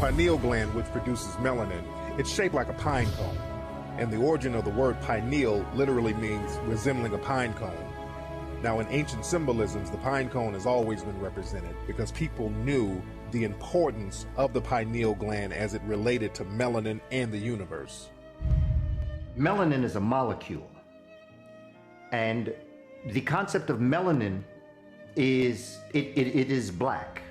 pineal gland, which produces melanin, it's shaped like a pine cone. And the origin of the word pineal literally means resembling a pine cone. Now, in ancient symbolisms, the pine cone has always been represented because people knew the importance of the pineal gland as it related to melanin and the universe. Melanin is a molecule, and the concept of melanin is, it is black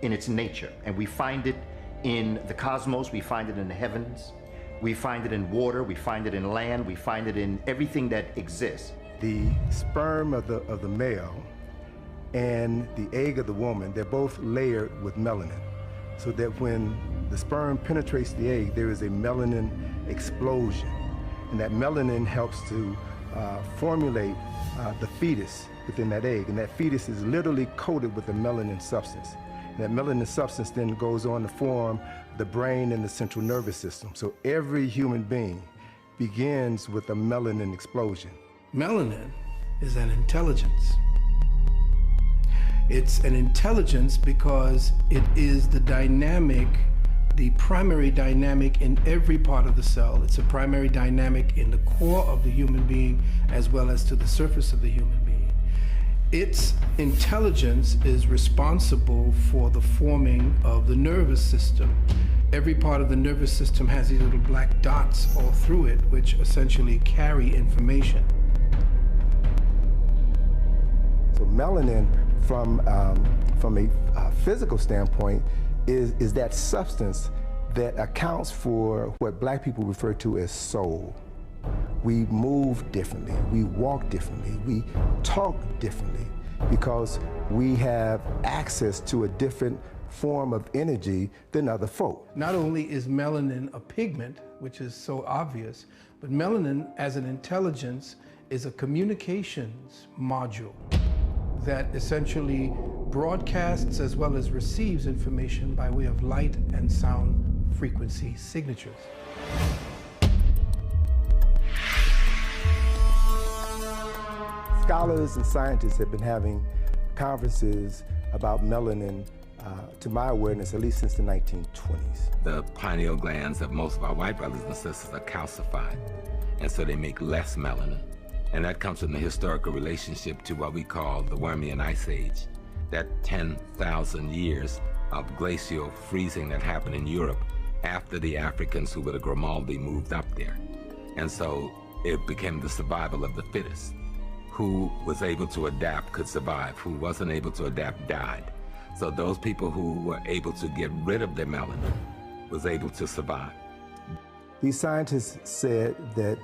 in its nature, and we find it in the cosmos, we find it in the heavens, we find it in water, we find it in land, we find it in everything that exists. The sperm of the male and the egg of the woman, they're both layered with melanin, so that when the sperm penetrates the egg, there is a melanin explosion. And that melanin helps to formulate the fetus within that egg. And that fetus is literally coated with a melanin substance. And that melanin substance then goes on to form the brain and the central nervous system. So every human being begins with a melanin explosion. Melanin is an intelligence. It's an intelligence because it is the dynamic, the primary dynamic in every part of the cell. It's a primary dynamic in the core of the human being as well as to the surface of the human being. Its intelligence is responsible for the forming of the nervous system. Every part of the nervous system has these little black dots all through it, which essentially carry information. So melanin, from a physical standpoint, is that substance that accounts for what black people refer to as soul. We move differently, we walk differently, we talk differently, because we have access to a different form of energy than other folk. Not only is melanin a pigment, which is so obvious, but melanin as an intelligence is a communications module that essentially broadcasts as well as receives information by way of light and sound frequency signatures. Scholars and scientists have been having conferences about melanin, to my awareness, at least since the 1920s. The pineal glands of most of our white brothers and sisters are calcified, and so they make less melanin. And that comes from the historical relationship to what we call the Wormian Ice Age, that 10,000 years of glacial freezing that happened in Europe after the Africans who were the Grimaldi moved up there. And so it became the survival of the fittest. Who was able to adapt could survive, who wasn't able to adapt died. So those people who were able to get rid of their melanin was able to survive. These scientists said that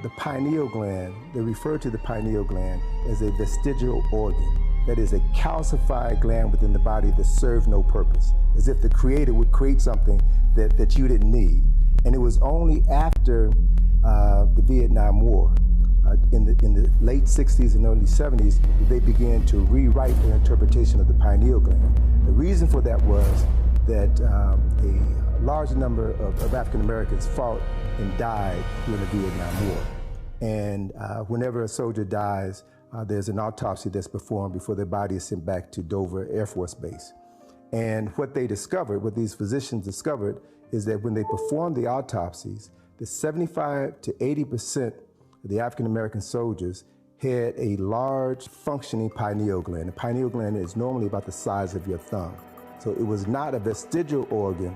the pineal gland, they refer to the pineal gland as a vestigial organ. That is a calcified gland within the body that serves no purpose, as if the creator would create something that you didn't need. And it was only after the Vietnam War, in the late 60s and early 70s, that they began to rewrite their interpretation of the pineal gland. The reason for that was that a large number of African Americans fought and died during the Vietnam War. And whenever a soldier dies, there's an autopsy that's performed before their body is sent back to Dover Air Force Base. And what they discovered, what these physicians discovered, is that when they performed the autopsies, the 75 to 80% of the African American soldiers had a large functioning pineal gland. The pineal gland is normally about the size of your thumb. So it was not a vestigial organ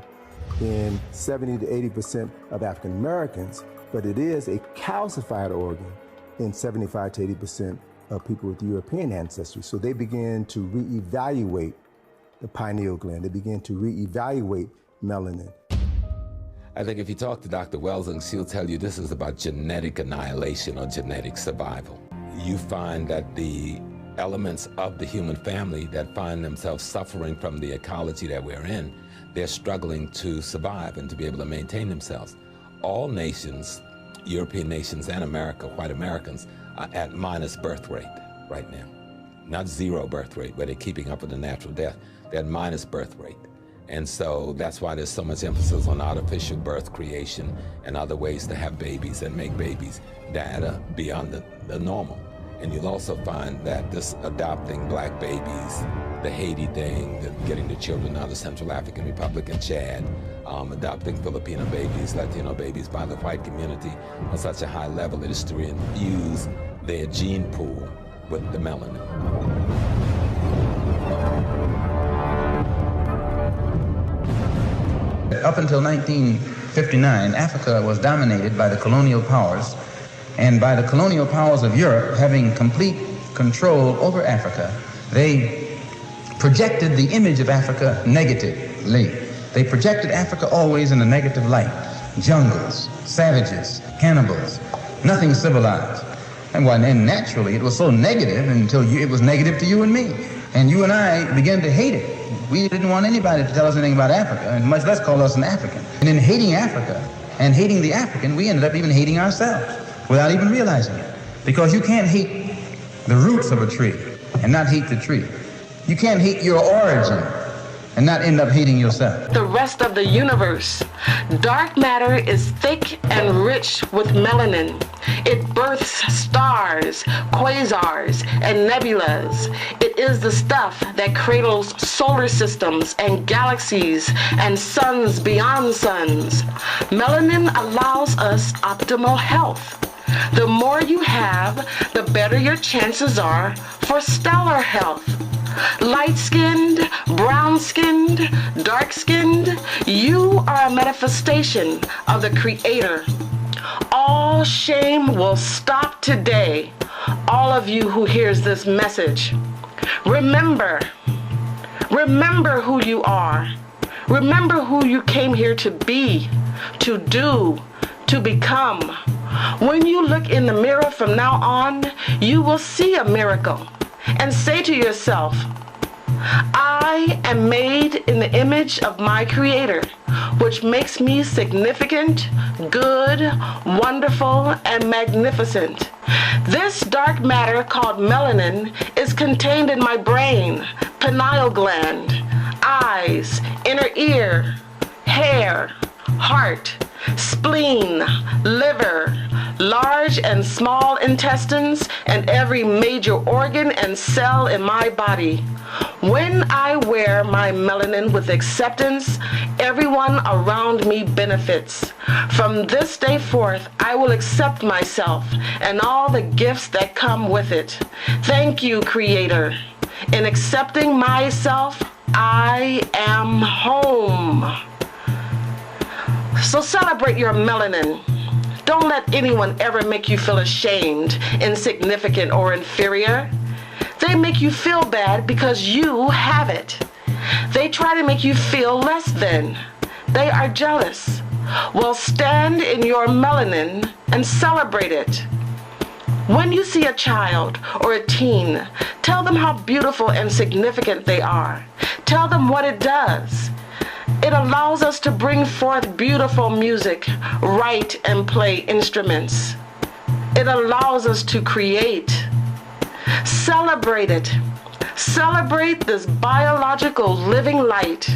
in 70 to 80% of African Americans, but it is a calcified organ in 75 to 80% of people with European ancestry. So they began to reevaluate the pineal gland. They began to reevaluate melanin. I think if you talk to Dr. Welsing, she'll tell you this is about genetic annihilation or genetic survival. You find that the elements of the human family that find themselves suffering from the ecology that we're in, they're struggling to survive and to be able to maintain themselves. All nations, European nations and America, white Americans, are at minus birth rate right now. Not zero birth rate, where they're keeping up with the natural death. They're at minus birth rate. And so that's why there's so much emphasis on artificial birth creation and other ways to have babies and make babies that are beyond the normal. And you'll also find that this adopting black babies the Haiti thing, getting the children out of Central African Republic and Chad, adopting Filipino babies, Latino babies by the white community on such a high level it is to infuse their gene pool with the melanin. Up until 1959, Africa was dominated by the colonial powers, and by the colonial powers of Europe having complete control over Africa, they projected the image of Africa negatively. They projected Africa always in a negative light. Jungles, savages, cannibals, nothing civilized. And naturally it was so negative until it was negative to you and me. And you and I began to hate it. We didn't want anybody to tell us anything about Africa, and much less call us an African. And in hating Africa and hating the African, we ended up even hating ourselves without even realizing it. Because you can't hate the roots of a tree and not hate the tree. You can't hate your origin and not end up hating yourself. The rest of the universe. Dark matter is thick and rich with melanin. It births stars, quasars, and nebulas. It is the stuff that cradles solar systems and galaxies and suns beyond suns. Melanin allows us optimal health. The more you have, the better your chances are for stellar health. Light-skinned, brown-skinned, dark-skinned, you are a manifestation of the Creator. All shame will stop today. All of you who hears this message, remember who you are. Remember who you came here to be, to do, to become. When you look in the mirror from now on, you will see a miracle and say to yourself, I am made in the image of my Creator, which makes me significant, good, wonderful, and magnificent. This dark matter called melanin is contained in my brain, pineal gland, eyes, inner ear, hair, heart, spleen, liver, large and small intestines, and every major organ and cell in my body. When I wear my melanin with acceptance, everyone around me benefits. From this day forth, I will accept myself and all the gifts that come with it. Thank you, Creator. In accepting myself, I am home. So celebrate your melanin. Don't let anyone ever make you feel ashamed, insignificant, or inferior. They make you feel bad because you have it. They try to make you feel less than. They are jealous. Well, stand in your melanin and celebrate it. When you see a child or a teen, tell them how beautiful and significant they are. Tell them what it does. It allows us to bring forth beautiful music, write and play instruments. It allows us to create. Celebrate it. Celebrate this biological living light.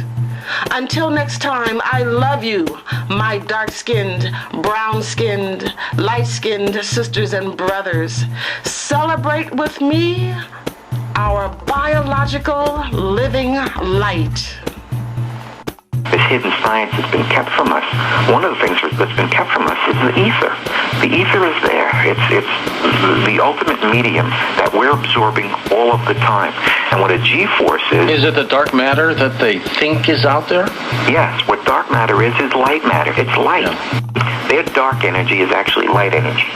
Until next time, I love you, my dark-skinned, brown-skinned, light-skinned sisters and brothers. Celebrate with me our biological living light. This hidden science has been kept from us. One of the things that's been kept from us is the ether. The ether is there. It's the ultimate medium that we're absorbing all of the time. And what a G-force is... Is it the dark matter that they think is out there? Yes. What dark matter is light matter. It's light. Yeah. Their dark energy is actually light energy.